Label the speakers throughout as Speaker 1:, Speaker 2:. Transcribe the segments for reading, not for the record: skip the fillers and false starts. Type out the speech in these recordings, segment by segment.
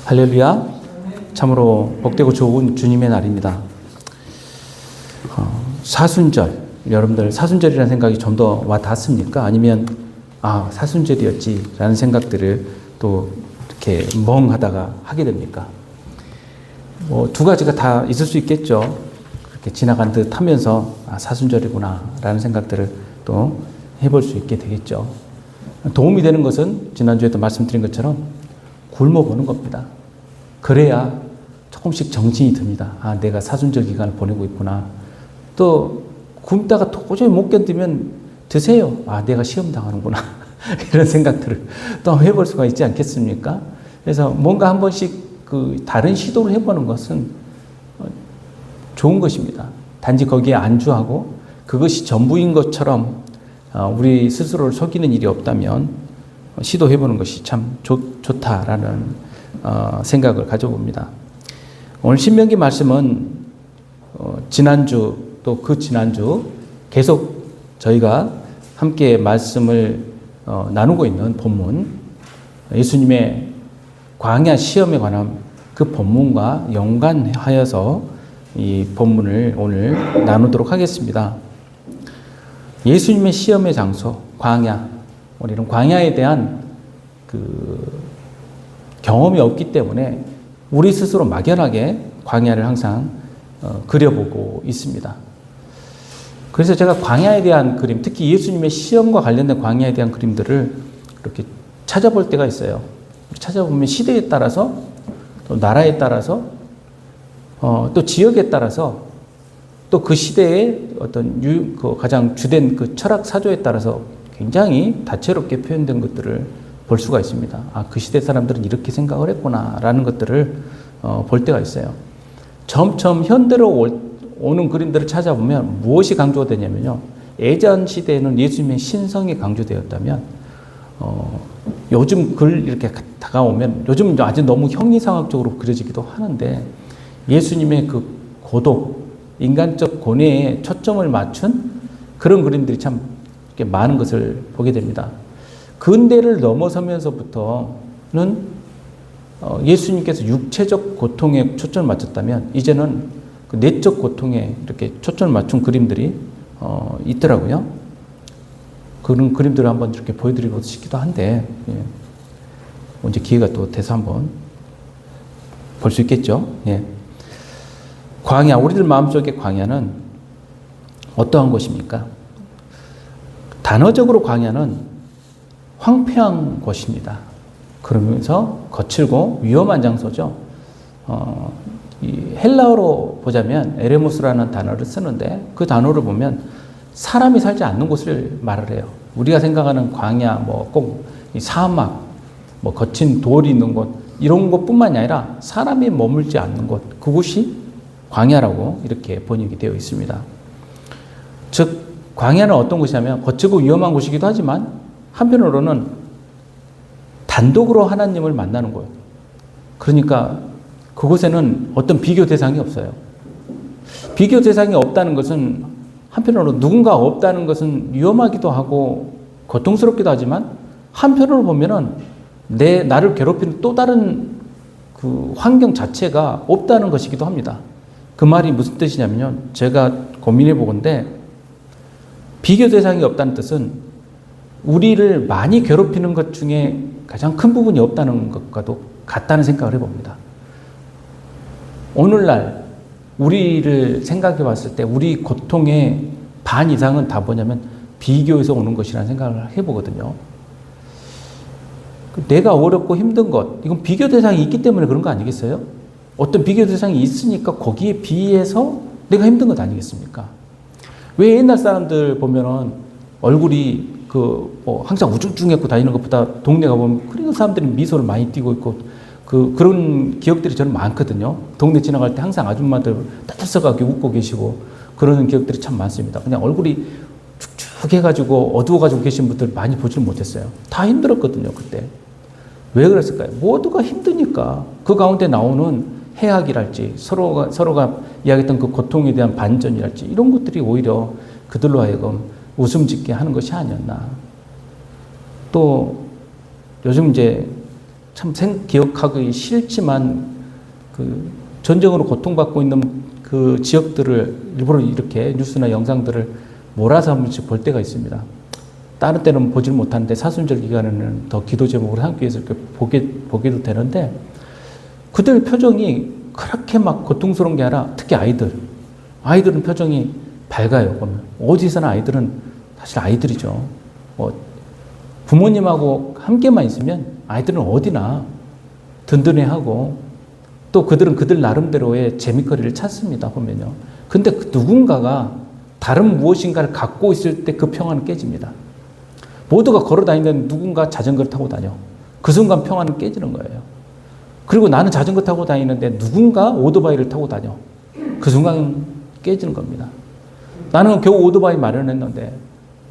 Speaker 1: 할렐루야. 참으로 복되고 좋은 주님의 날입니다. 사순절, 여러분들 사순절이라는 생각이 좀 더 와 닿습니까? 아니면 사순절이었지라는 생각들을 또 이렇게 멍하다가 하게 됩니까? 두 가지가 다 있을 수 있겠죠. 그렇게 지나간 듯 하면서 사순절이구나 라는 생각들을 또 해볼 수 있게 되겠죠. 도움이 되는 것은 지난주에도 말씀드린 것처럼 굶어보는 겁니다. 그래야 조금씩 정신이 듭니다. 내가 사순절 기간을 보내고 있구나. 또 굶다가 도저히 못 견디면 드세요. 내가 시험 당하는구나. 이런 생각들을 또 해볼 수가 있지 않겠습니까? 그래서 뭔가 한 번씩 다른 시도를 해보는 것은 좋은 것입니다. 단지 거기에 안주하고 그것이 전부인 것처럼 우리 스스로를 속이는 일이 없다면 시도해보는 것이 참 좋다라는 생각을 가져봅니다. 오늘 신명기 말씀은 지난주 또 그 지난주 계속 저희가 함께 말씀을 나누고 있는 본문, 예수님의 광야 시험에 관한 그 본문과 연관하여서 이 본문을 오늘 나누도록 하겠습니다. 예수님의 시험의 장소, 광야. 우리는 광야에 대한 경험이 없기 때문에 우리 스스로 막연하게 광야를 항상 그려보고 있습니다. 그래서 제가 광야에 대한 그림, 특히 예수님의 시험과 관련된 광야에 대한 그림들을 이렇게 찾아볼 때가 있어요. 찾아보면 시대에 따라서, 또 나라에 따라서, 또 지역에 따라서, 또 그 시대의 어떤 가장 주된 그 철학 사조에 따라서 굉장히 다채롭게 표현된 것들을 볼 수가 있습니다. 그 시대 사람들은 이렇게 생각을 했구나 라는 것들을 볼 때가 있어요. 점점 현대로 오는 그림들을 찾아보면 무엇이 강조가 되냐면요. 예전 시대에는 예수님의 신성이 강조되었다면 요즘 글 이렇게 다가오면 요즘 아주 너무 형이상학적으로 그려지기도 하는데 예수님의 그 고독, 인간적 고뇌에 초점을 맞춘 그런 그림들이 참 많은 것을 보게 됩니다. 근대를 넘어서면서부터는 예수님께서 육체적 고통에 초점을 맞췄다면 이제는 그 내적 고통에 이렇게 초점을 맞춘 그림들이 있더라고요. 그런 그림들을 한번 이렇게 보여드리고 싶기도 한데 언제 기회가 또 돼서 한번 볼 수 있겠죠. 광야, 우리들 마음속의 광야는 어떠한 곳입니까? 단어적으로 광야는 황폐한 곳입니다. 그러면서 거칠고 위험한 장소죠. 이 헬라어로 보자면 에레모스라는 단어를 쓰는데 그 단어를 보면 사람이 살지 않는 곳을 말을 해요. 우리가 생각하는 광야, 꼭 사막, 거친 돌이 있는 곳 이런 것뿐만이 아니라 사람이 머물지 않는 곳, 그곳이 광야라고 이렇게 번역이 되어 있습니다. 즉 광야는 어떤 곳이냐면 거칠고 위험한 곳이기도 하지만 한편으로는 단독으로 하나님을 만나는 곳. 그러니까 그곳에는 어떤 비교 대상이 없어요. 비교 대상이 없다는 것은 한편으로 누군가 없다는 것은 위험하기도 하고 고통스럽기도 하지만 한편으로 보면은 나를 괴롭히는 또 다른 그 환경 자체가 없다는 것이기도 합니다. 그 말이 무슨 뜻이냐면요. 제가 고민해 보건데 비교 대상이 없다는 뜻은 우리를 많이 괴롭히는 것 중에 가장 큰 부분이 없다는 것과도 같다는 생각을 해봅니다. 오늘날 우리를 생각해 봤을 때 우리 고통의 반 이상은 다 뭐냐면 비교에서 오는 것이라는 생각을 해보거든요. 내가 어렵고 힘든 것, 이건 비교 대상이 있기 때문에 그런 거 아니겠어요? 어떤 비교 대상이 있으니까 거기에 비해서 내가 힘든 것 아니겠습니까? 왜 옛날 사람들 보면은 얼굴이 항상 우중충했고 다니는 것보다 동네 가보면 그런 사람들이 미소를 많이 띠고 있고 그런 기억들이 저는 많거든요. 동네 지나갈 때 항상 아줌마들 따뜻하게 웃고 계시고 그러는 기억들이 참 많습니다. 그냥 얼굴이 축축해가지고 어두워가지고 계신 분들 많이 보지를 못했어요. 다 힘들었거든요, 그때. 왜 그랬을까요? 모두가 힘드니까 그 가운데 나오는 해악이랄지 서로가 이야기했던 그 고통에 대한 반전이랄지 이런 것들이 오히려 그들로 하여금 웃음 짓게 하는 것이 아니었나. 또 요즘 이제 참 기억하기 싫지만 그 전쟁으로 고통받고 있는 그 지역들을 일부러 이렇게 뉴스나 영상들을 몰아서 한 번씩 볼 때가 있습니다. 다른 때는 보질 못하는데 사순절 기간에는 더 기도 제목으로 함께 해서 이렇게 보게도 되는데 그들 표정이 그렇게 막 고통스러운 게 아니라 특히 아이들은 표정이 밝아요. 보면 어디서나 아이들은 사실 아이들이죠. 부모님하고 함께만 있으면 아이들은 어디나 든든해하고 또 그들은 그들 나름대로의 재미거리를 찾습니다. 보면요. 근데 그 누군가가 다른 무엇인가를 갖고 있을 때 그 평화는 깨집니다. 모두가 걸어 다니는데 누군가 자전거를 타고 다녀. 그 순간 평화는 깨지는 거예요. 그리고 나는 자전거 타고 다니는데 누군가 오토바이를 타고 다녀. 그 순간 깨지는 겁니다. 나는 겨우 오토바이 마련했는데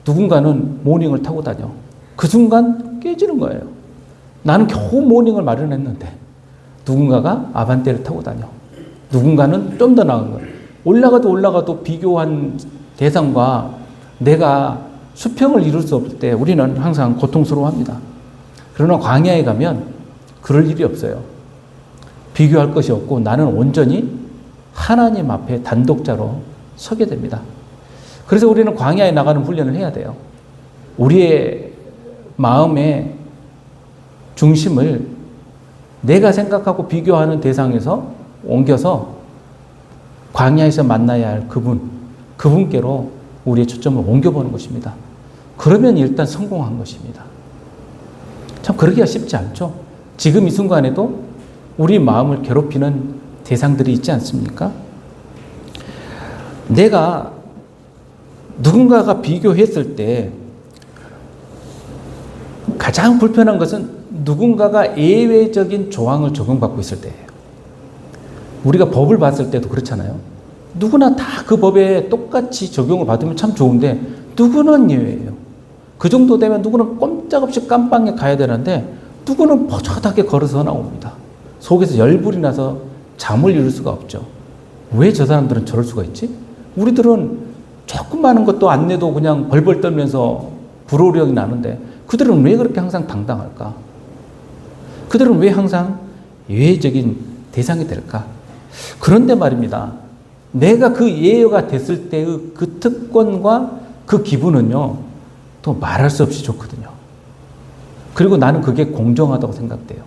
Speaker 1: 누군가는 모닝을 타고 다녀. 그 순간 깨지는 거예요. 나는 겨우 모닝을 마련했는데 누군가가 아반떼를 타고 다녀. 누군가는 좀 더 나은 거예요. 올라가도 비교한 대상과 내가 수평을 이룰 수 없을 때 우리는 항상 고통스러워합니다. 그러나 광야에 가면 그럴 일이 없어요. 비교할 것이 없고 나는 온전히 하나님 앞에 단독자로 서게 됩니다. 그래서 우리는 광야에 나가는 훈련을 해야 돼요. 우리의 마음의 중심을 내가 생각하고 비교하는 대상에서 옮겨서 광야에서 만나야 할 그분께로 우리의 초점을 옮겨보는 것입니다. 그러면 일단 성공한 것입니다. 참 그러기가 쉽지 않죠. 지금 이 순간에도 우리 마음을 괴롭히는 대상들이 있지 않습니까? 내가 누군가가 비교했을 때 가장 불편한 것은 누군가가 예외적인 조항을 적용받고 있을 때예요. 우리가 법을 봤을 때도 그렇잖아요. 누구나 다 그 법에 똑같이 적용을 받으면 참 좋은데 누구는 예외예요. 그 정도 되면 누구는 꼼짝없이 깜빵에 가야 되는데 누구는 버젓하게 걸어서 나옵니다. 속에서 열불이 나서 잠을 이룰 수가 없죠. 왜 저 사람들은 저럴 수가 있지? 우리들은 조금 많은 것도 안 내도 그냥 벌벌 떨면서 불호령이 나는데 그들은 왜 그렇게 항상 당당할까? 그들은 왜 항상 예외적인 대상이 될까? 그런데 말입니다. 내가 그 예외가 됐을 때의 그 특권과 그 기분은요, 또 말할 수 없이 좋거든요. 그리고 나는 그게 공정하다고 생각돼요.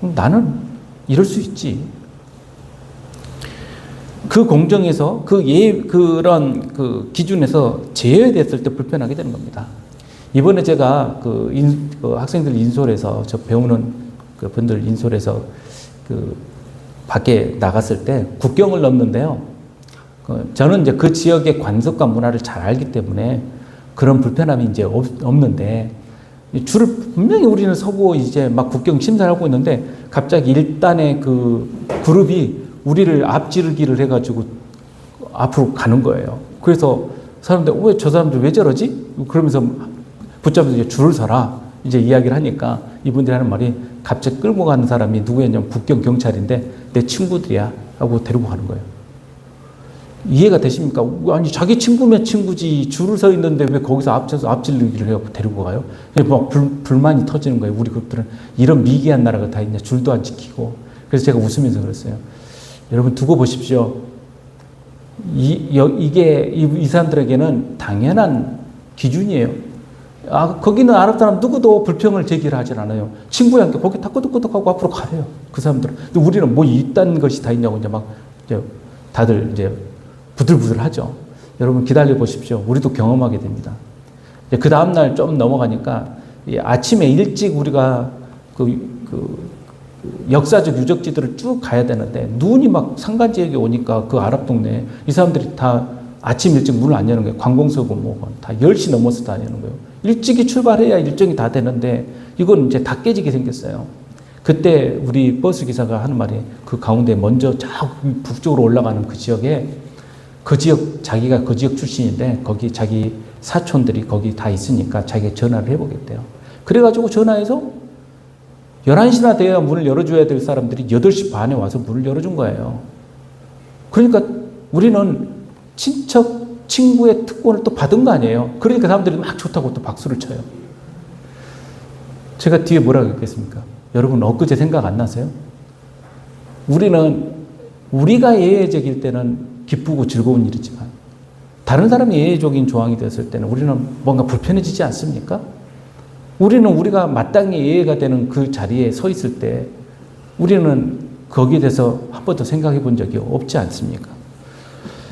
Speaker 1: 나는 이럴 수 있지. 그 공정에서 그런 그 기준에서 제외됐을 때 불편하게 되는 겁니다. 이번에 제가 그 학생들 인솔에서 저 배우는 그 분들 인솔에서 그 밖에 나갔을 때 국경을 넘는데요. 저는 이제 그 지역의 관습과 문화를 잘 알기 때문에 그런 불편함이 이제 없는데 줄을 분명히 우리는 서고 이제 막 국경 심사를 하고 있는데 갑자기 1단의 그 그룹이 우리를 앞지르기를 해가지고 앞으로 가는 거예요. 그래서 사람들 왜 저 사람들 왜 저러지? 그러면서 붙잡아서 이제 줄을 서라 이제 이야기를 하니까 이분들이 하는 말이 갑자기 끌고 가는 사람이 누구였냐면 국경 경찰인데 내 친구들이야 하고 데리고 가는 거예요. 이해가 되십니까? 아니 자기 친구면 친구지 줄을 서 있는데 왜 거기서 앞질르기를 해서 데리고 가요? 막 불만이 터지는 거예요. 우리 그룹들은 이런 미개한 나라가 다 있냐 줄도 안 지키고. 그래서 제가 웃으면서 그랬어요. 여러분 두고 보십시오. 이게 이 사람들에게는 당연한 기준이에요. 거기는 아랍 사람 누구도 불평을 제기를 하진 않아요. 친구와 함께 거기 다 끄덕끄덕하고 앞으로 가래요. 그 사람들은. 근데 우리는 뭐 이딴 것이 다 있냐고 이제 막 다들 이제 부들부들 하죠. 여러분 기다려 보십시오. 우리도 경험하게 됩니다. 그 다음날 좀 넘어가니까 아침에 일찍 우리가 역사적 유적지들을 쭉 가야 되는데 눈이 막 산간지역에 오니까 그 아랍 동네에 이 사람들이 다 아침 일찍 문을 안 여는 거예요. 관공서고 뭐고 다 10시 넘어서 다니는 거예요. 일찍이 출발해야 일정이 다 되는데 이건 이제 다 깨지게 생겼어요. 그때 우리 버스 기사가 하는 말이 그 가운데 먼저 저 북쪽으로 올라가는 그 지역에 그 지역 자기가 그 지역 출신인데 거기 자기 사촌들이 거기 다 있으니까 자기가 전화를 해보겠대요. 그래가지고 전화해서 11시나 돼야 문을 열어줘야 될 사람들이 8시 반에 와서 문을 열어준 거예요. 그러니까 우리는 친척, 친구의 특권을 또 받은 거 아니에요. 그러니까 사람들이 막 좋다고 또 박수를 쳐요. 제가 뒤에 뭐라고 했겠습니까? 여러분 엊그제 생각 안 나세요? 우리는 우리가 예외적일 때는 기쁘고 즐거운 일이지만 다른 사람이 예외적인 조항이 되었을 때는 우리는 뭔가 불편해지지 않습니까? 우리는 우리가 마땅히 예외가 되는 그 자리에 서 있을 때 우리는 거기에 대해서 한 번도 생각해 본 적이 없지 않습니까?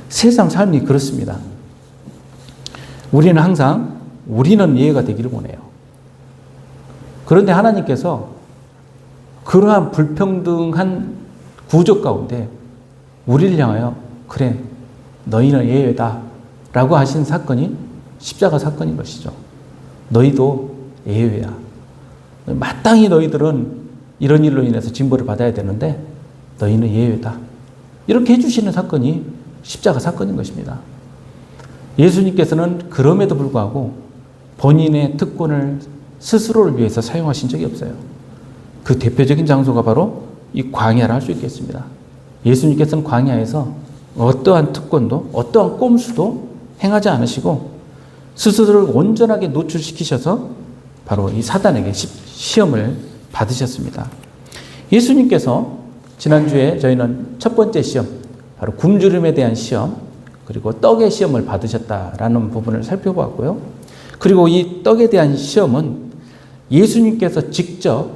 Speaker 1: 세상 삶이 그렇습니다. 우리는 항상 우리는 예외가 되기를 원해요. 그런데 하나님께서 그러한 불평등한 구조 가운데 우리를 향하여 그래 너희는 예외다 라고 하신 사건이 십자가 사건인 것이죠. 너희도 예외야. 마땅히 너희들은 이런 일로 인해서 징벌을 받아야 되는데 너희는 예외다. 이렇게 해주시는 사건이 십자가 사건인 것입니다. 예수님께서는 그럼에도 불구하고 본인의 특권을 스스로를 위해서 사용하신 적이 없어요. 그 대표적인 장소가 바로 이 광야를 할 수 있겠습니다. 예수님께서는 광야에서 어떠한 특권도 어떠한 꼼수도 행하지 않으시고 스스로를 온전하게 노출시키셔서 바로 이 사단에게 시험을 받으셨습니다. 예수님께서 지난주에 저희는 첫 번째 시험, 바로 굶주림에 대한 시험, 그리고 떡의 시험을 받으셨다라는 부분을 살펴보았고요. 그리고 이 떡에 대한 시험은 예수님께서 직접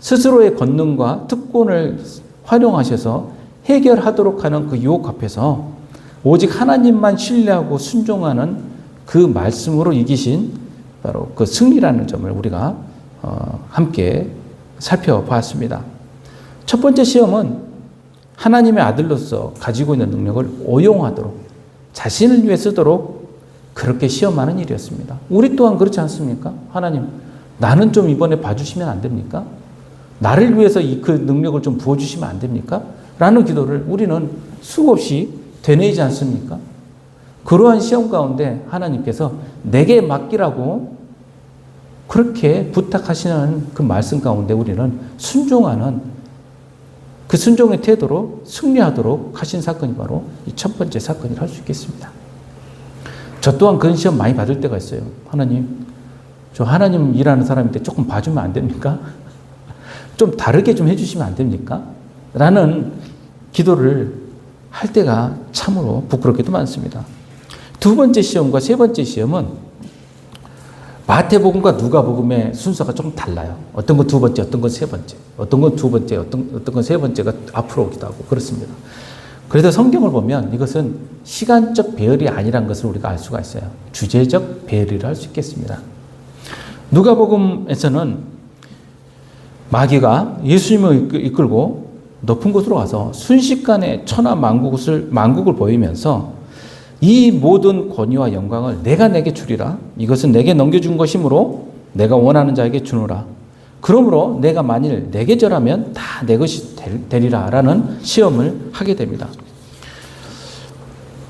Speaker 1: 스스로의 권능과 특권을 활용하셔서 해결하도록 하는 그 유혹 앞에서 오직 하나님만 신뢰하고 순종하는 그 말씀으로 이기신 바로 그 승리라는 점을 우리가 함께 살펴보았습니다. 첫 번째 시험은 하나님의 아들로서 가지고 있는 능력을 오용하도록 자신을 위해 쓰도록 그렇게 시험하는 일이었습니다. 우리 또한 그렇지 않습니까? 하나님, 나는 좀 이번에 봐주시면 안 됩니까? 나를 위해서 그 능력을 좀 부어주시면 안 됩니까? 라는 기도를 우리는 수없이 되뇌이지 않습니까? 그러한 시험 가운데 하나님께서 내게 맡기라고 그렇게 부탁하시는 그 말씀 가운데 우리는 순종하는 그 순종의 태도로 승리하도록 하신 사건이 바로 이 첫 번째 사건이라 할 수 있겠습니다. 저 또한 그런 시험 많이 받을 때가 있어요. 하나님, 저 하나님 일하는 사람인데 조금 봐주면 안 됩니까? 좀 다르게 좀 해주시면 안 됩니까? 라는 기도를 할 때가 참으로 부끄럽게도 많습니다. 두 번째 시험과 세 번째 시험은 마태복음과 누가복음의 순서가 조금 달라요. 어떤 건 두 번째, 어떤 건 세 번째, 어떤 건 두 번째, 어떤 건 세 번째가 앞으로 오기도 하고 그렇습니다. 그래서 성경을 보면 이것은 시간적 배열이 아니라는 것을 우리가 알 수가 있어요. 주제적 배열이라 할 수 있겠습니다. 누가복음에서는 마귀가 예수님을 이끌고 높은 곳으로 가서 순식간에 천하 만국을 보이면서 이 모든 권위와 영광을 내가 내게 주리라. 이것은 내게 넘겨준 것이므로 내가 원하는 자에게 주노라. 그러므로 내가 만일 내게 절하면 다 내 것이 되리라 라는 시험을 하게 됩니다.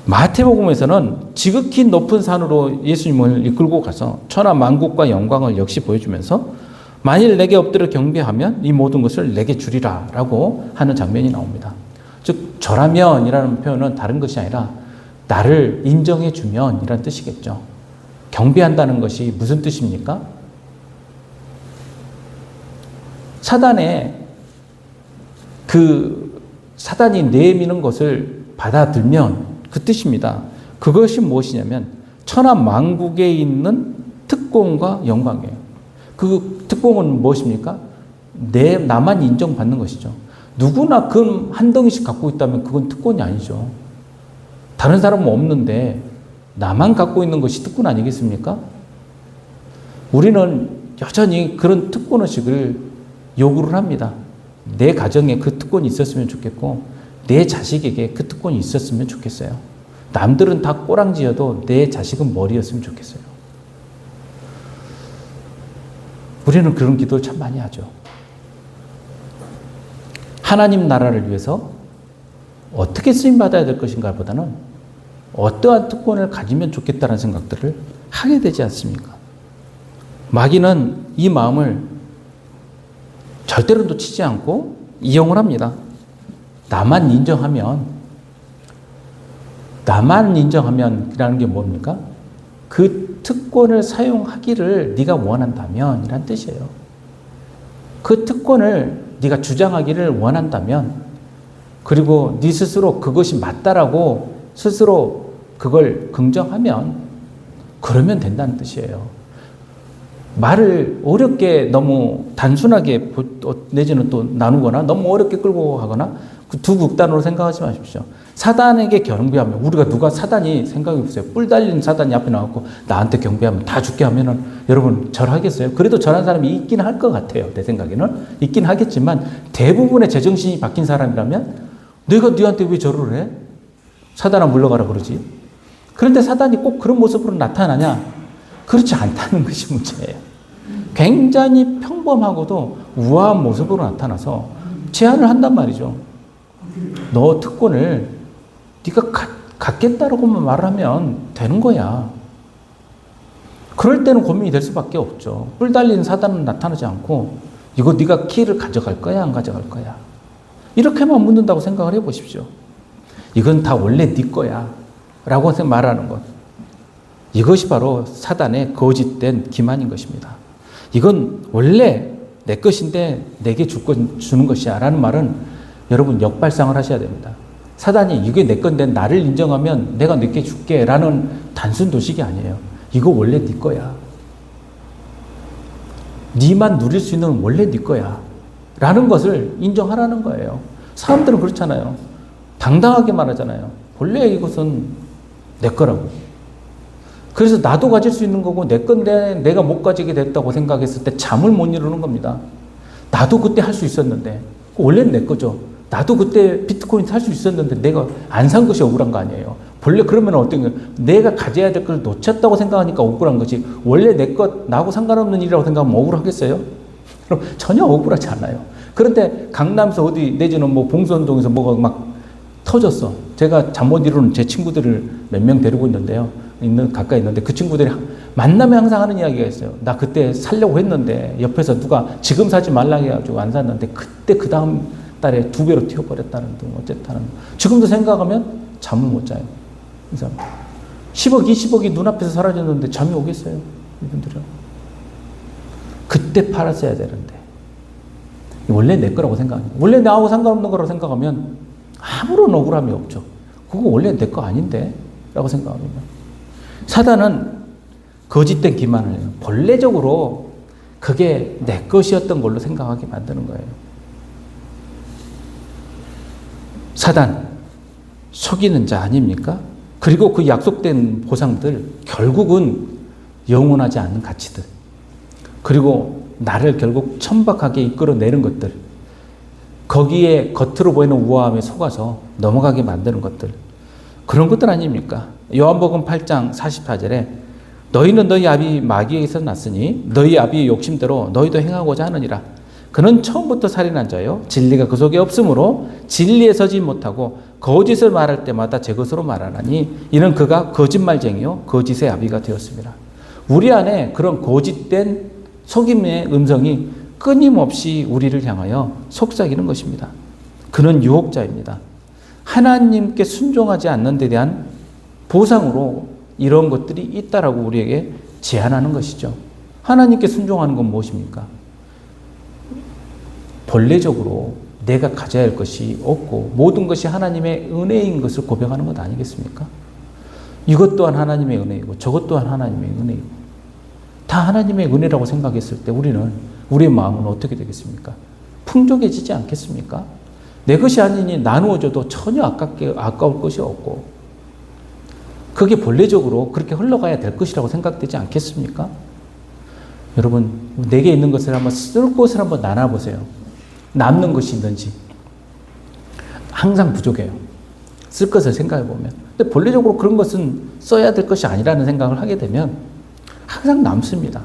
Speaker 1: 마태복음에서는 지극히 높은 산으로 예수님을 이끌고 가서 천하 만국과 영광을 역시 보여주면서 만일 내게 엎드려 경배하면 이 모든 것을 내게 주리라 라고 하는 장면이 나옵니다. 즉 절하면 이라는 표현은 다른 것이 아니라 나를 인정해 주면 이라는 뜻이겠죠. 경배한다는 것이 무슨 뜻입니까? 사단이 내미는 것을 받아들면 그 뜻입니다. 그것이 무엇이냐면 천하 만국에 있는 특권과 영광이에요. 그 특권은 무엇입니까? 나만 인정받는 것이죠. 누구나 금 한 덩이씩 갖고 있다면 그건 특권이 아니죠. 다른 사람은 없는데 나만 갖고 있는 것이 특권 아니겠습니까? 우리는 여전히 그런 특권의식을 요구를 합니다. 내 가정에 그 특권이 있었으면 좋겠고 내 자식에게 그 특권이 있었으면 좋겠어요. 남들은 다 꼬랑지여도 내 자식은 머리였으면 좋겠어요. 우리는 그런 기도를 참 많이 하죠. 하나님 나라를 위해서 어떻게 쓰임받아야 될 것인가 보다는 어떠한 특권을 가지면 좋겠다는 생각들을 하게 되지 않습니까? 마귀는 이 마음을 절대로 놓치지 않고 이용을 합니다. 나만 인정하면이라는 게 뭡니까? 그 특권을 사용하기를 네가 원한다면 이란 뜻이에요. 그 특권을 네가 주장하기를 원한다면, 그리고 네 스스로 그것이 맞다라고 스스로 그걸 긍정하면, 그러면 된다는 뜻이에요. 말을 어렵게 너무 단순하게 내지는 또 나누거나 너무 어렵게 끌고 가거나 그 두 극단으로 생각하지 마십시오. 사단에게 경배하면, 우리가 누가 사단이 생각해 보세요. 뿔 달린 사단이 앞에 나왔고 나한테 경배하면 다 죽게 하면은 여러분 절하겠어요? 그래도 절한 사람이 있긴 할 것 같아요. 내 생각에는 있긴 하겠지만, 대부분의 제정신이 바뀐 사람이라면 내가 네한테 왜 절을 해? 사단아 물러가라 그러지. 그런데 사단이 꼭 그런 모습으로 나타나냐? 그렇지 않다는 것이 문제예요. 굉장히 평범하고도 우아한 모습으로 나타나서 제안을 한단 말이죠. 너 특권을 네가 갖겠다라고만 말하면 되는 거야. 그럴 때는 고민이 될 수밖에 없죠. 뿔 달린 사단은 나타나지 않고 이거 네가 키를 가져갈 거야, 안 가져갈 거야? 이렇게만 묻는다고 생각을 해보십시오. 이건 다 원래 네 거야 라고 말하는 것. 이것이 바로 사단의 거짓된 기만인 것입니다. 이건 원래 내 것인데 내게 주는 것이야 라는 말은 여러분 역발상을 하셔야 됩니다. 사단이 이게 내 건데 나를 인정하면 내가 내게 줄게 라는 단순 도식이 아니에요. 이거 원래 네 거야. 네만 누릴 수 있는 원래 네 거야 라는 것을 인정하라는 거예요. 사람들은 그렇잖아요. 당당하게 말하잖아요. 원래 이것은 내 거라고. 그래서 나도 가질 수 있는 거고 내 건데 내가 못 가지게 됐다고 생각했을 때 잠을 못 이루는 겁니다. 나도 그때 할 수 있었는데, 원래는 내 거죠. 나도 그때 비트코인 살 수 있었는데 내가 안 산 것이 억울한 거 아니에요. 원래 그러면 어떤 거예요? 내가 가져야 될 걸 놓쳤다고 생각하니까 억울한 거지, 원래 내 것 나하고 상관없는 일이라고 생각하면 억울하겠어요? 그럼 전혀 억울하지 않아요. 그런데 강남에서 어디 내지는 뭐 봉선동에서 뭐가 막 터졌어. 제가 잠 못 이루는 제 친구들을 몇 명 데리고 있는데요. 가까이 있는데 그 친구들이 만나면 항상 하는 이야기가 있어요. 나 그때 살려고 했는데 옆에서 누가 지금 사지 말라고 해가지고 안 샀는데 그때 그 다음 달에 2배로 튀어버렸다는 등 어쨌다는. 지금도 생각하면 잠을 못 자요. 이 사람 10억, 20억이 눈앞에서 사라졌는데 잠이 오겠어요? 이분들은. 그때 팔았어야 되는데. 원래 내 거라고 생각합니다. 원래 나하고 상관없는 거라고 생각하면 아무런 억울함이 없죠. 그거 원래 내 거 아닌데? 라고 생각합니다. 사단은 거짓된 기만을 해요. 본래적으로 그게 내 것이었던 걸로 생각하게 만드는 거예요. 사단, 속이는 자 아닙니까? 그리고 그 약속된 보상들, 결국은 영원하지 않는 가치들, 그리고 나를 결국 천박하게 이끌어내는 것들, 거기에 겉으로 보이는 우아함에 속아서 넘어가게 만드는 것들, 그런 것들 아닙니까? 요한복음 8장 44절에 너희는 너희 아비 마귀에게서 났으니 너희 아비의 욕심대로 너희도 행하고자 하느니라. 그는 처음부터 살인한 자요, 진리가 그 속에 없으므로 진리에 서지 못하고 거짓을 말할 때마다 제 것으로 말하나니 이는 그가 거짓말쟁이요 거짓의 아비가 되었습니다. 우리 안에 그런 거짓된 속임의 음성이 끊임없이 우리를 향하여 속삭이는 것입니다. 그는 유혹자입니다. 하나님께 순종하지 않는 데 대한 보상으로 이런 것들이 있다라고 우리에게 제안하는 것이죠. 하나님께 순종하는 건 무엇입니까? 본래적으로 내가 가져야 할 것이 없고 모든 것이 하나님의 은혜인 것을 고백하는 것 아니겠습니까? 이것 또한 하나님의 은혜이고 저것 또한 하나님의 은혜이고 다 하나님의 은혜라고 생각했을 때 우리의 마음은 어떻게 되겠습니까? 풍족해지지 않겠습니까? 내 것이 아니니 나누어줘도 전혀 아까울 것이 없고 그게 본래적으로 그렇게 흘러가야 될 것이라고 생각되지 않겠습니까? 여러분, 내게 있는 것을 한번 쓸 것을 한번 나눠보세요. 남는 것이 있는지. 항상 부족해요. 쓸 것을 생각해보면. 근데 본래적으로 그런 것은 써야 될 것이 아니라는 생각을 하게 되면 항상 남습니다.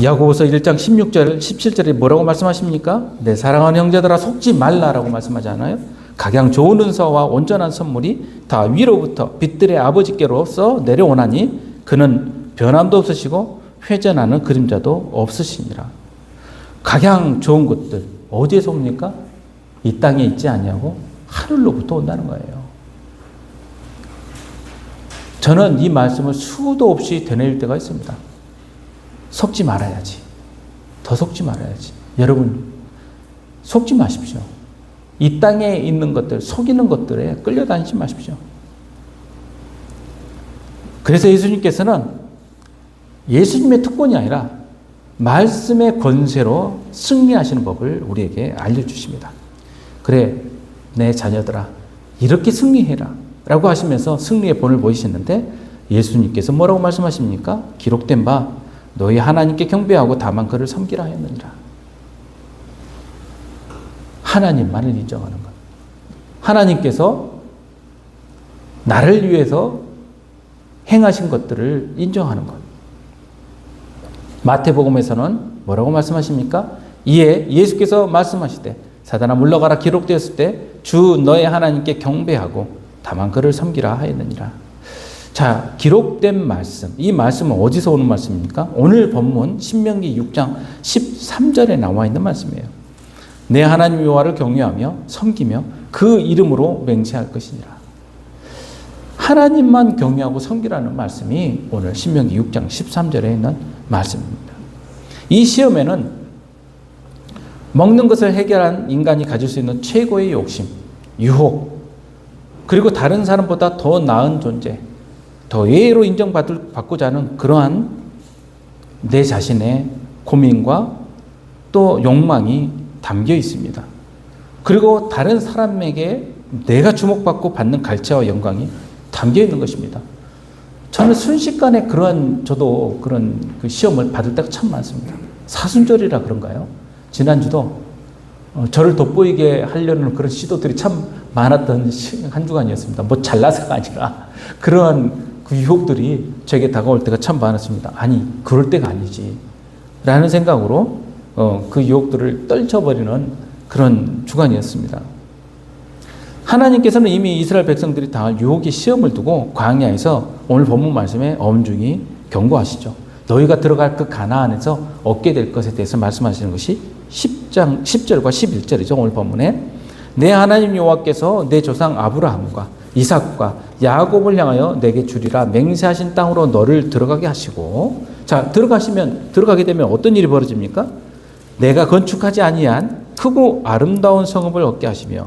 Speaker 1: 야고보서 1장 16절, 17절에 뭐라고 말씀하십니까? 내 사랑하는 형제들아 속지 말라라고 말씀하지 않아요? 각양 좋은 은사와 온전한 선물이 다 위로부터 빛들의 아버지께로서 내려오나니 그는 변함도 없으시고 회전하는 그림자도 없으시니라. 각양 좋은 것들 어디에서 옵니까? 이 땅에 있지 않냐고 하늘로부터 온다는 거예요. 저는 이 말씀을 수도 없이 되뇌일 때가 있습니다. 속지 말아야지. 더 속지 말아야지. 여러분, 속지 마십시오. 이 땅에 있는 것들, 속이는 것들에 끌려다니지 마십시오. 그래서 예수님께서는 예수님의 특권이 아니라 말씀의 권세로 승리하시는 법을 우리에게 알려주십니다. 그래, 내 자녀들아, 이렇게 승리해라 라고 하시면서 승리의 본을 보이셨는데 예수님께서 뭐라고 말씀하십니까? 기록된 바 너희 하나님께 경배하고 다만 그를 섬기라 하였느니라. 하나님만을 인정하는 것. 하나님께서 나를 위해서 행하신 것들을 인정하는 것. 마태복음에서는 뭐라고 말씀하십니까? 이에 예수께서 말씀하시되 사단아 물러가라 기록되었을 때 주 너의 하나님께 경배하고 다만 그를 섬기라 하였느니라. 자, 기록된 말씀. 이 말씀은 어디서 오는 말씀입니까? 오늘 본문 신명기 6장 13절에 나와 있는 말씀이에요. 내 하나님 여호와를 경외하며 섬기며 그 이름으로 맹세할 것이니라. 하나님만 경외하고 섬기라는 말씀이 오늘 신명기 6장 13절에 있는 말씀입니다. 이 시험에는 먹는 것을 해결한 인간이 가질 수 있는 최고의 욕심, 유혹, 그리고 다른 사람보다 더 나은 존재, 더 예의로 인정받고자 하는 그러한 내 자신의 고민과 또 욕망이 담겨 있습니다. 그리고 다른 사람에게 내가 주목받고 받는 갈채와 영광이 담겨 있는 것입니다. 저는 순식간에 저도 그런 그 시험을 받을 때가 참 많습니다. 사순절이라 그런가요? 지난주도 저를 돋보이게 하려는 그런 시도들이 참 많았던 한 주간이었습니다. 뭐 잘나서가 아니라 그러한 그 유혹들이 제게 다가올 때가 참 많았습니다. 아니, 그럴 때가 아니지 라는 생각으로 그 유혹들을 떨쳐버리는 그런 주간이었습니다. 하나님께서는 이미 이스라엘 백성들이 당할 유혹의 시험을 두고 광야에서 오늘 본문 말씀에 엄중히 경고하시죠. 너희가 들어갈 그 가나안에서 얻게 될 것에 대해서 말씀하시는 것이 10절과 11절이죠. 오늘 본문에 내 하나님 여호와께서 내 조상 아브라함과 이삭과 야곱을 향하여 내게 주리라 맹세하신 땅으로 너를 들어가게 하시고, 자, 들어가게 되면 어떤 일이 벌어집니까? 내가 건축하지 아니한 크고 아름다운 성읍을 얻게 하시며,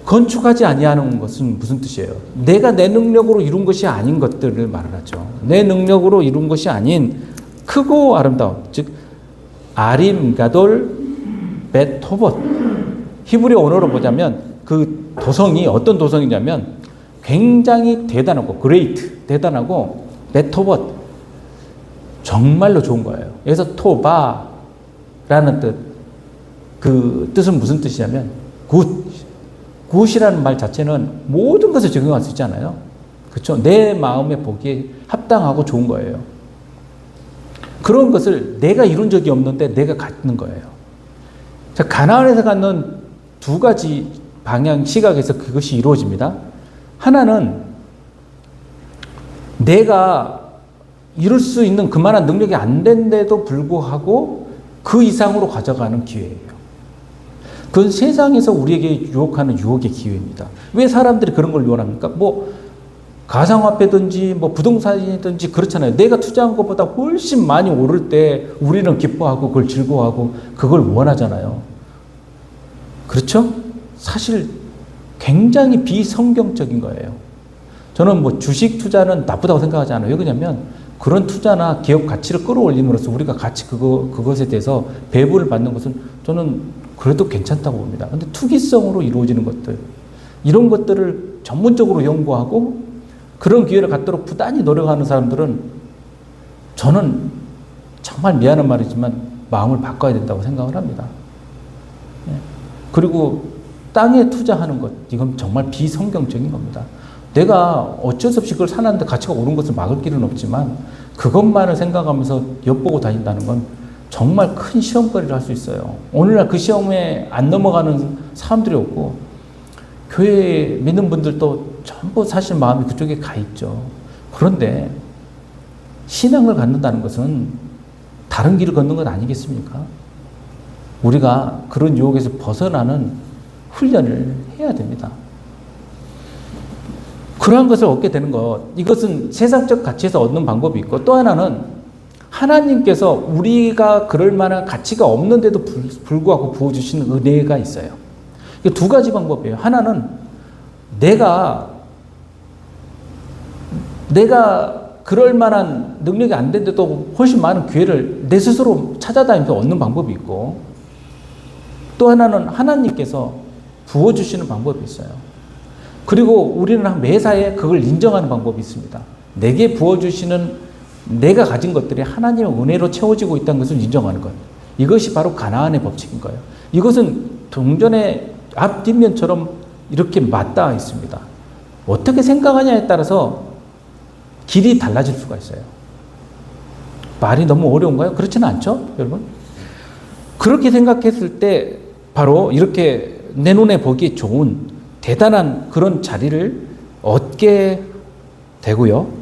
Speaker 1: 건축하지 아니하는 것은 무슨 뜻이에요? 내가 내 능력으로 이룬 것이 아닌 것들을 말하죠. 내 능력으로 이룬 것이 아닌 크고 아름다운, 즉 아림 가돌 베토봇, 히브리 언어로 보자면 그 도성이 어떤 도성이냐면 굉장히 대단하고 그레이트, 대단하고 베토봇, 정말로 좋은 거예요. 그래서 토바라는 뜻, 그 뜻은 무슨 뜻이냐면 굿이라는 말 자체는 모든 것을 적용할 수 있잖아요. 그렇죠? 내 마음에 보기에 합당하고 좋은 거예요. 그런 것을 내가 이룬 적이 없는데 내가 갖는 거예요. 자, 가나안에서 갖는 두 가지 방향 시각에서 그것이 이루어집니다. 하나는 내가 이룰 수 있는 그만한 능력이 안 된데도 불구하고 그 이상으로 가져가는 기회예요. 그건 세상에서 우리에게 유혹하는 유혹의 기회입니다. 왜 사람들이 그런 걸 원합니까? 뭐 가상화폐든지 뭐 부동산이든지 그렇잖아요. 내가 투자한 것보다 훨씬 많이 오를 때 우리는 기뻐하고 그걸 즐거워하고 그걸 원하잖아요. 그렇죠? 사실 굉장히 비성경적인 거예요. 저는 뭐 주식 투자는 나쁘다고 생각하지 않아요. 왜 그러냐면 그런 투자나 기업 가치를 끌어올림으로써 우리가 같이 그것에 대해서 배분을 받는 것은 저는 그래도 괜찮다고 봅니다. 근데 투기성으로 이루어지는 것들, 이런 것들을 전문적으로 연구하고 그런 기회를 갖도록 부단히 노력하는 사람들은 저는 정말 미안한 말이지만 마음을 바꿔야 된다고 생각을 합니다. 그리고 땅에 투자하는 것, 이건 정말 비성경적인 겁니다. 내가 어쩔 수 없이 그걸 사는데 가치가 오른 것을 막을 길은 없지만 그것만을 생각하면서 엿보고 다닌다는 건 정말 큰 시험거리를 할 수 있어요. 오늘날 그 시험에 안 넘어가는 사람들이 없고 교회에 믿는 분들도 전부 사실 마음이 그쪽에 가 있죠. 그런데 신앙을 갖는다는 것은 다른 길을 걷는 것 아니겠습니까? 우리가 그런 유혹에서 벗어나는 훈련을 해야 됩니다. 그러한 것을 얻게 되는 것, 이것은 세상적 가치에서 얻는 방법이 있고 또 하나는 하나님께서 우리가 그럴 만한 가치가 없는데도 불구하고 부어주시는 은혜가 있어요. 이게 두 가지 방법이에요. 하나는 내가 그럴 만한 능력이 안 되는데도 훨씬 많은 기회를 내 스스로 찾아다니면서 얻는 방법이 있고, 또 하나는 하나님께서 부어주시는 방법이 있어요. 그리고 우리는 매사에 그걸 인정하는 방법이 있습니다. 내게 부어주시는 내가 가진 것들이 하나님의 은혜로 채워지고 있다는 것을 인정하는 것. 이것이 바로 가나안의 법칙인 거예요. 이것은 동전의 앞뒷면처럼 이렇게 맞닿아 있습니다. 어떻게 생각하냐에 따라서 길이 달라질 수가 있어요. 말이 너무 어려운가요? 그렇지는 않죠, 여러분? 그렇게 생각했을 때 바로 이렇게 내 눈에 보기 좋은 대단한 그런 자리를 얻게 되고요.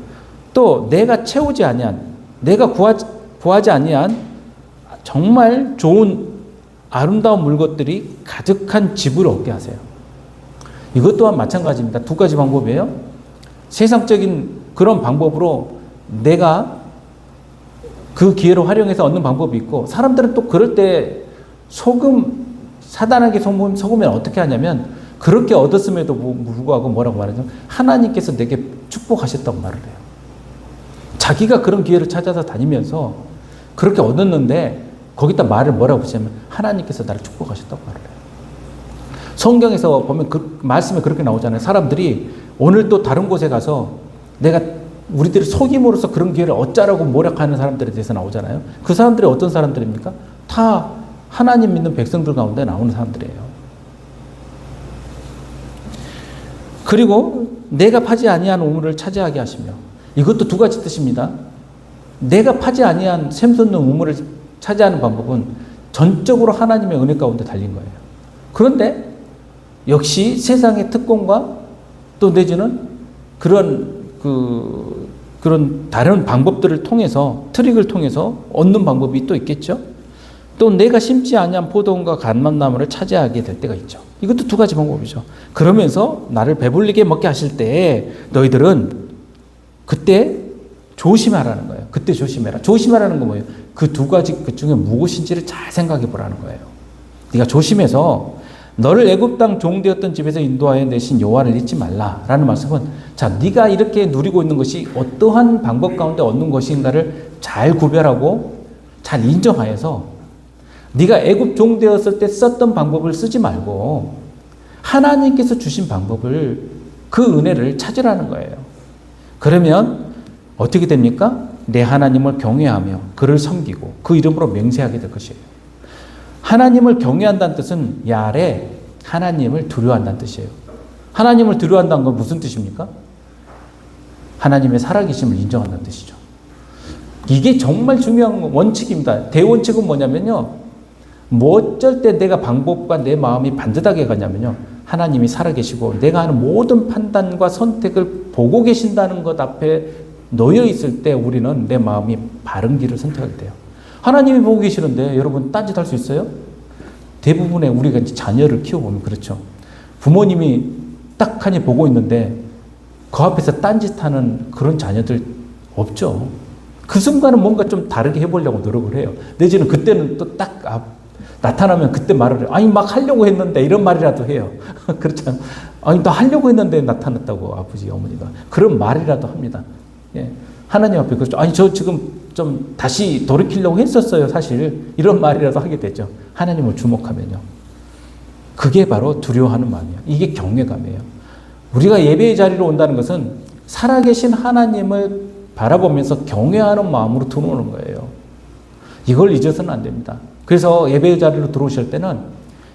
Speaker 1: 또 내가 채우지 아니한, 내가 구하지 아니한 정말 좋은 아름다운 물것들이 가득한 집을 얻게 하세요. 이것 또한 마찬가지입니다. 두 가지 방법이에요. 세상적인 그런 방법으로 내가 그 기회를 활용해서 얻는 방법이 있고, 사람들은 또 그럴 때 사단에게 속으면 어떻게 하냐면, 그렇게 얻었음에도 불구하고 뭐라고 말하죠? 하나님께서 내게 축복하셨다고 말을 해요. 자기가 그런 기회를 찾아서 다니면서 그렇게 얻었는데 거기다 말을 뭐라고 하냐면 하나님께서 나를 축복하셨다고 말을 해요. 성경에서 보면 그 말씀에 그렇게 나오잖아요. 사람들이 오늘 또 다른 곳에 가서 우리들이 속임으로써 그런 기회를 얻자라고 모략하는 사람들에 대해서 나오잖아요. 그 사람들이 어떤 사람들입니까? 다 하나님 믿는 백성들 가운데 나오는 사람들이에요. 그리고 내가 파지 아니한 우물을 차지하게 하시며, 이것도 두 가지 뜻입니다. 내가 파지 아니한 샘솟는 우물을 차지하는 방법은 전적으로 하나님의 은혜 가운데 달린 거예요. 그런데 역시 세상의 특권과 또 내지는 그런 다른 방법들을 통해서, 트릭을 통해서 얻는 방법이 또 있겠죠. 또 내가 심지 아니한 포도원과 감람나무를 차지하게 될 때가 있죠. 이것도 두 가지 방법이죠. 그러면서 나를 배불리게 먹게 하실 때 너희들은 그때 조심하라는 거예요. 그때 조심해라. 조심하라는 건 뭐예요? 그 두 가지 그 중에 무엇인지를 잘 생각해 보라는 거예요. 네가 조심해서 너를 애굽 땅 종되었던 집에서 인도하여 내신 여호와를 잊지 말라라는 말씀은, 자, 네가 이렇게 누리고 있는 것이 어떠한 방법 가운데 얻는 것인가를 잘 구별하고 잘 인정하여서 네가 애굽 종되었을 때 썼던 방법을 쓰지 말고 하나님께서 주신 방법을, 그 은혜를 찾으라는 거예요. 그러면 어떻게 됩니까? 내 하나님을 경외하며 그를 섬기고 그 이름으로 맹세하게 될 것이에요. 하나님을 경외한다는 뜻은 야레, 하나님을 두려워한다는 뜻이에요. 하나님을 두려워한다는 건 무슨 뜻입니까? 하나님의 살아계심을 인정한다는 뜻이죠. 이게 정말 중요한 원칙입니다. 대원칙은 뭐냐면요, 뭐 어쩔 때 내가 방법과 내 마음이 반듯하게 가냐면요, 하나님이 살아계시고 내가 하는 모든 판단과 선택을 보고 계신다는 것 앞에 놓여 있을 때 우리는 내 마음이 바른 길을 선택하게 돼요. 하나님이 보고 계시는데 여러분 딴짓 할 수 있어요? 대부분의 우리가 이제 자녀를 키워보면 그렇죠. 부모님이 딱하니 보고 있는데 그 앞에서 딴짓하는 그런 자녀들 없죠. 그 순간은 뭔가 좀 다르게 해보려고 노력을 해요. 내지는 그때는 또 딱 나타나면 그때 말을 해요. 아니 막 하려고 했는데, 이런 말이라도 해요. 그렇잖아요. 아니 나 하려고 했는데 나타났다고 아버지 어머니가 그런 말이라도 합니다. 예. 하나님 앞에 그렇죠. 아니 저 지금 좀 다시 돌이키려고 했었어요. 사실 이런 말이라도 하게 되죠. 하나님을 주목하면요. 그게 바로 두려워하는 마음이에요. 이게 경외감이에요. 우리가 예배의 자리로 온다는 것은 살아계신 하나님을 바라보면서 경외하는 마음으로 들어오는 거예요. 이걸 잊어서는 안 됩니다. 그래서 예배의 자리로 들어오실 때는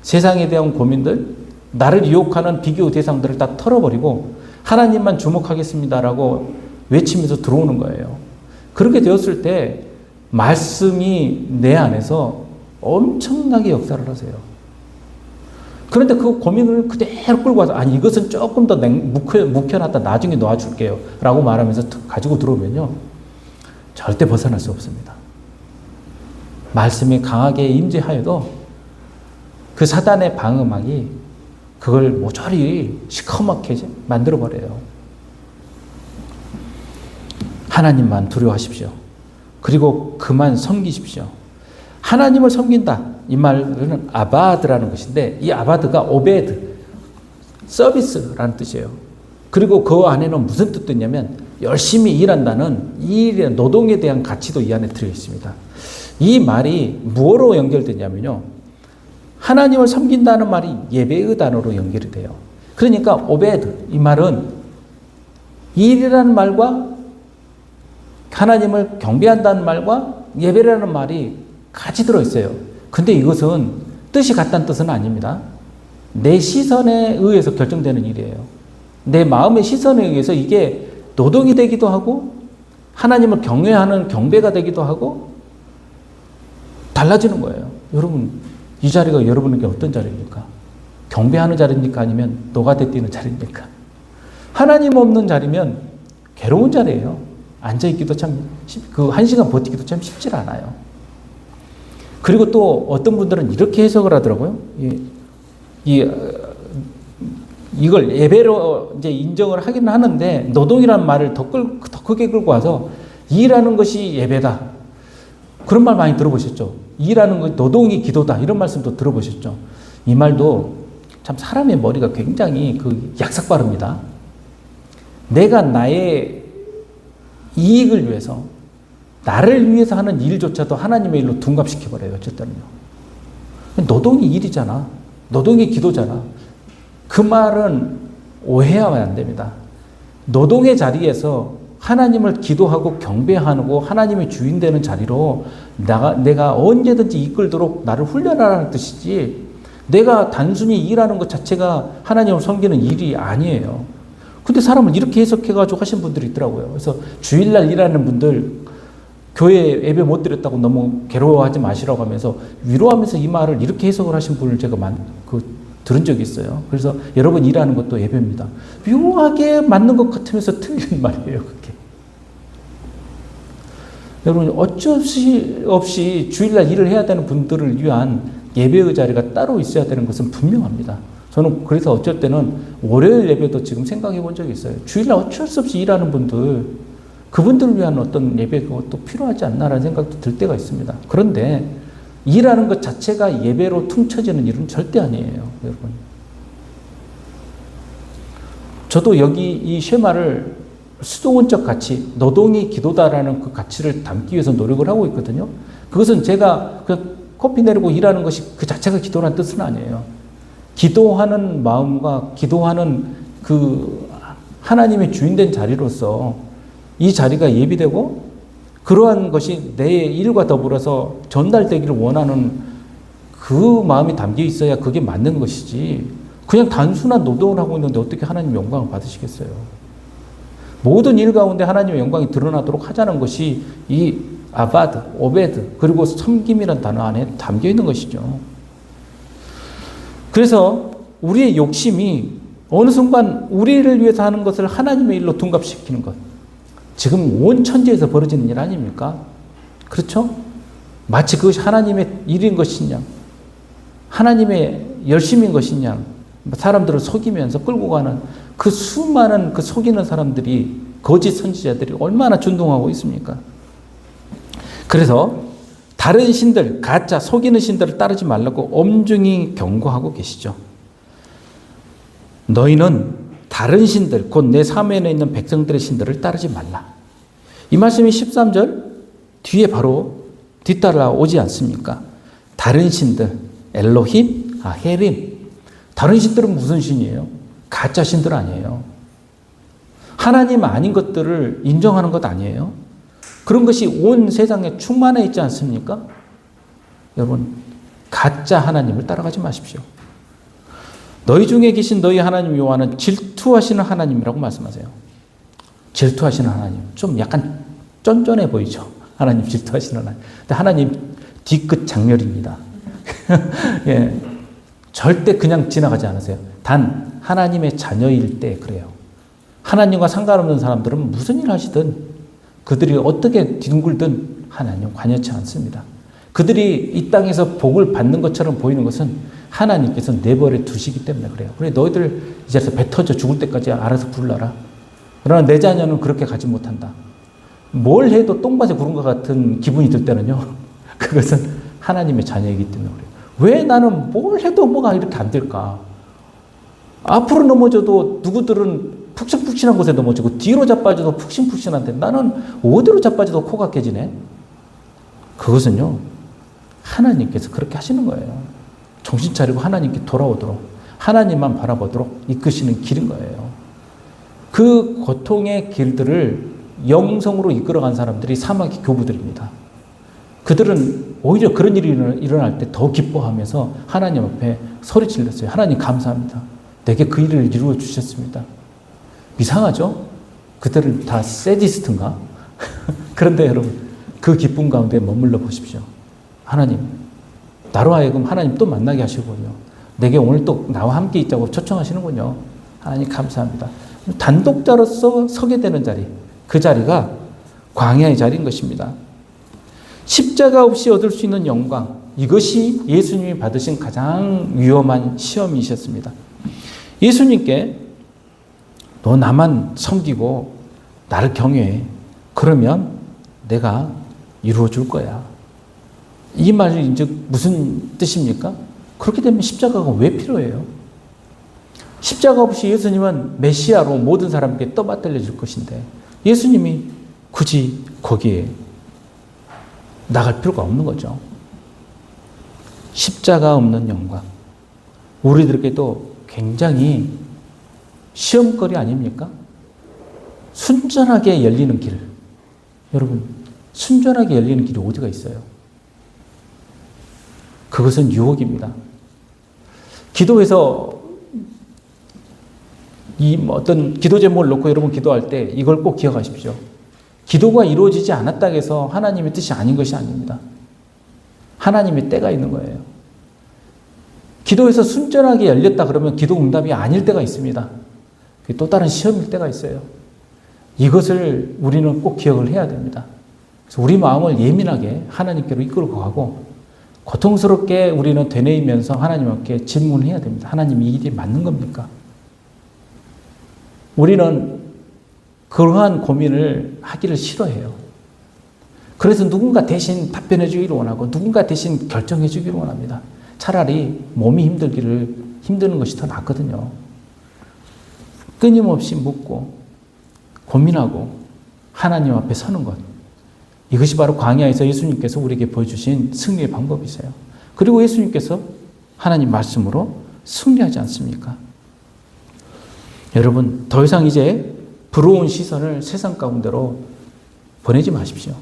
Speaker 1: 세상에 대한 고민들, 나를 유혹하는 비교 대상들을 다 털어버리고 하나님만 주목하겠습니다라고 외치면서 들어오는 거예요. 그렇게 되었을 때 말씀이 내 안에서 엄청나게 역사를 하세요. 그런데 그 고민을 그대로 끌고 와서, 아니 이것은 조금 더 묵혀놨다 나중에 놓아줄게요 라고 말하면서 가지고 들어오면요, 절대 벗어날 수 없습니다. 말씀이 강하게 임재하여도 그 사단의 방음막이 그걸 모조리 시커멓게 만들어버려요. 하나님만 두려워하십시오. 그리고 그만 섬기십시오. 하나님을 섬긴다. 이 말은 아바드라는 것인데 이 아바드가 오베드, 서비스라는 뜻이에요. 그리고 그 안에는 무슨 뜻도 있냐면 열심히 일한다는 이 노동에 대한 가치도 이 안에 들어 있습니다. 이 말이 무엇으로 연결되냐면요. 하나님을 섬긴다는 말이 예배의 단어로 연결이 돼요. 그러니까 오베드, 이 말은 일이라는 말과 하나님을 경배한다는 말과 예배라는 말이 같이 들어있어요. 근데 이것은 뜻이 같다는 뜻은 아닙니다. 내 시선에 의해서 결정되는 일이에요. 내 마음의 시선에 의해서 이게 노동이 되기도 하고 하나님을 경외하는 경배가 되기도 하고 달라지는 거예요. 여러분, 이 자리가 여러분에게 어떤 자리입니까? 경배하는 자리입니까? 아니면 노가대 뛰는 자리입니까? 하나님 없는 자리면 괴로운 자리예요. 앉아있기도 참, 한 시간 버티기도 참 쉽지 않아요. 그리고 또 어떤 분들은 이렇게 해석을 하더라고요. 이걸 예배로 이제 인정을 하기는 하는데 노동이라는 말을 더 크게 끌고 와서 일하는 것이 예배다. 그런 말 많이 들어보셨죠? 일하는 것, 노동이 기도다. 이런 말씀도 들어보셨죠? 이 말도 참 사람의 머리가 굉장히 약삭빠릅니다. 내가 나의 이익을 위해서, 나를 위해서 하는 일조차도 하나님의 일로 둔갑시켜버려요. 어쩔 때는요. 노동이 일이잖아. 노동이 기도잖아. 그 말은 오해하면 안 됩니다. 노동의 자리에서 하나님을 기도하고 경배하고 하나님의 주인 되는 자리로 내가 언제든지 이끌도록 나를 훈련하라는 뜻이지, 내가 단순히 일하는 것 자체가 하나님을 섬기는 일이 아니에요. 근데 사람은 이렇게 해석해가지고 하신 분들이 있더라고요. 그래서 주일날 일하는 분들 교회 예배 못 드렸다고 너무 괴로워하지 마시라고 하면서 위로하면서 이 말을 이렇게 해석을 하신 분을 제가 들은 적이 있어요. 그래서 여러분 일하는 것도 예배입니다. 묘하게 맞는 것 같으면서 틀린 말이에요. 그게. 여러분 어쩔 수 없이 주일날 일을 해야 되는 분들을 위한 예배의 자리가 따로 있어야 되는 것은 분명합니다. 저는 그래서 어쩔 때는 월요일 예배도 지금 생각해 본 적이 있어요. 주일날 어쩔 수 없이 일하는 분들, 그분들을 위한 어떤 예배 그것도 필요하지 않나라는 생각도 들 때가 있습니다. 그런데 일하는 것 자체가 예배로 퉁쳐지는 일은 절대 아니에요, 여러분. 저도 여기 이 쉐마를 수도원적 가치, 노동이 기도다라는 그 가치를 담기 위해서 노력을 하고 있거든요. 그것은 제가 그냥 커피 내리고 일하는 것이 그 자체가 기도라는 뜻은 아니에요. 기도하는 마음과 기도하는 그 하나님의 주인된 자리로서 이 자리가 예비되고 그러한 것이 내 일과 더불어서 전달되기를 원하는 그 마음이 담겨 있어야 그게 맞는 것이지, 그냥 단순한 노동을 하고 있는데 어떻게 하나님의 영광을 받으시겠어요? 모든 일 가운데 하나님의 영광이 드러나도록 하자는 것이 이 아바드, 오베드, 그리고 섬김이라는 단어 안에 담겨 있는 것이죠. 그래서 우리의 욕심이 어느 순간 우리를 위해서 하는 것을 하나님의 일로 둔갑시키는 것. 지금 온 천지에서 벌어지는 일 아닙니까? 그렇죠? 마치 그것이 하나님의 일인 것이냐, 하나님의 열심인 것이냐, 사람들을 속이면서 끌고 가는 그 수많은 그 속이는 사람들이, 거짓 선지자들이 얼마나 준동하고 있습니까? 그래서 다른 신들, 가짜 속이는 신들을 따르지 말라고 엄중히 경고하고 계시죠. 너희는 다른 신들, 곧 내 사면에 있는 백성들의 신들을 따르지 말라. 이 말씀이 13절 뒤에 바로 뒤따라 오지 않습니까? 다른 신들, 엘로힘, 아헤림. 다른 신들은 무슨 신이에요? 가짜 신들 아니에요. 하나님 아닌 것들을 인정하는 것 아니에요. 그런 것이 온 세상에 충만해 있지 않습니까? 여러분, 가짜 하나님을 따라가지 마십시오. 너희 중에 계신 너희 하나님 여호와는 질투하시는 하나님이라고 말씀하세요. 질투하시는 하나님. 좀 약간 쫀쫀해 보이죠? 하나님 질투하시는 하나님. 근데 하나님 뒤끝 장렬입니다. 예, 절대 그냥 지나가지 않으세요. 단 하나님의 자녀일 때 그래요. 하나님과 상관없는 사람들은 무슨 일 하시든, 그들이 어떻게 뒹굴든 하나님 관여치 않습니다. 그들이 이 땅에서 복을 받는 것처럼 보이는 것은 하나님께서 내버려 두시기 때문에 그래요. 그래, 너희들 이제서 배 터져 죽을 때까지 알아서 불러라. 그러나 내 자녀는 그렇게 가지 못한다. 뭘 해도 똥밭에 구른 것 같은 기분이 들 때는요. 그것은 하나님의 자녀이기 때문에 그래요. 왜 나는 뭘 해도 뭐가 이렇게 안 될까? 앞으로 넘어져도 누구들은 푹신푹신한 곳에 넘어지고 뒤로 자빠져도 푹신푹신한데 나는 어디로 자빠져도 코가 깨지네? 그것은요. 하나님께서 그렇게 하시는 거예요. 정신 차리고 하나님께 돌아오도록 하나님만 바라보도록 이끄시는 길인 거예요. 그 고통의 길들을 영성으로 이끌어간 사람들이 사막의 교부들입니다. 그들은 오히려 그런 일이 일어날 때 더 기뻐하면서 하나님 앞에 소리 질렀어요. 하나님 감사합니다. 내게 그 일을 이루어 주셨습니다. 이상하죠? 그들은 다 세디스트인가? 그런데 여러분 그 기쁨 가운데 머물러 보십시오. 하나님 나로 하여금 하나님 또 만나게 하시군요. 내게 오늘 또 나와 함께 있자고 초청하시는군요. 하나님 감사합니다. 단독자로서 서게 되는 자리, 그 자리가 광야의 자리인 것입니다. 십자가 없이 얻을 수 있는 영광, 이것이 예수님이 받으신 가장 위험한 시험이셨습니다. 예수님께 너 나만 섬기고 나를 경외해. 그러면 내가 이루어 줄 거야. 이 말이 이제 무슨 뜻입니까? 그렇게 되면 십자가가 왜 필요해요? 십자가 없이 예수님은 메시아로 모든 사람에게 떠받들려 줄 것인데 예수님이 굳이 거기에 나갈 필요가 없는 거죠. 십자가 없는 영광. 우리들에게도 굉장히 시험거리 아닙니까? 순전하게 열리는 길. 여러분, 순전하게 열리는 길이 어디가 있어요? 그것은 유혹입니다. 기도에서 어떤 기도 제목을 놓고 여러분 기도할 때 이걸 꼭 기억하십시오. 기도가 이루어지지 않았다고 해서 하나님의 뜻이 아닌 것이 아닙니다. 하나님의 때가 있는 거예요. 기도에서 순전하게 열렸다 그러면 기도 응답이 아닐 때가 있습니다. 그게 또 다른 시험일 때가 있어요. 이것을 우리는 꼭 기억을 해야 됩니다. 그래서 우리 마음을 예민하게 하나님께로 이끌고 가고 고통스럽게 우리는 되뇌이면서 하나님께 질문해야 됩니다. 하나님 이 일이 맞는 겁니까? 우리는 그러한 고민을 하기를 싫어해요. 그래서 누군가 대신 답변해 주기를 원하고 누군가 대신 결정해 주기를 원합니다. 차라리 몸이 힘드는 것이 더 낫거든요. 끊임없이 묻고 고민하고 하나님 앞에 서는 것. 이것이 바로 광야에서 예수님께서 우리에게 보여주신 승리의 방법이세요. 그리고 예수님께서 하나님 말씀으로 승리하지 않습니까? 여러분, 더 이상 이제 부러운 시선을 세상 가운데로 보내지 마십시오.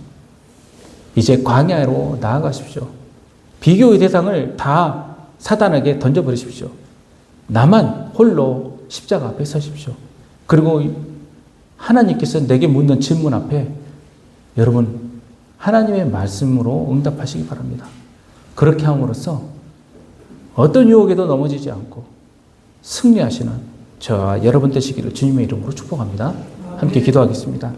Speaker 1: 이제 광야로 나아가십시오. 비교의 대상을 다 사단에게 던져버리십시오. 나만 홀로 십자가 앞에 서십시오. 그리고 하나님께서 내게 묻는 질문 앞에 여러분 하나님의 말씀으로 응답하시기 바랍니다. 그렇게 함으로써 어떤 유혹에도 넘어지지 않고 승리하시는 저와 여러분 되시기를 주님의 이름으로 축복합니다. 함께 기도하겠습니다.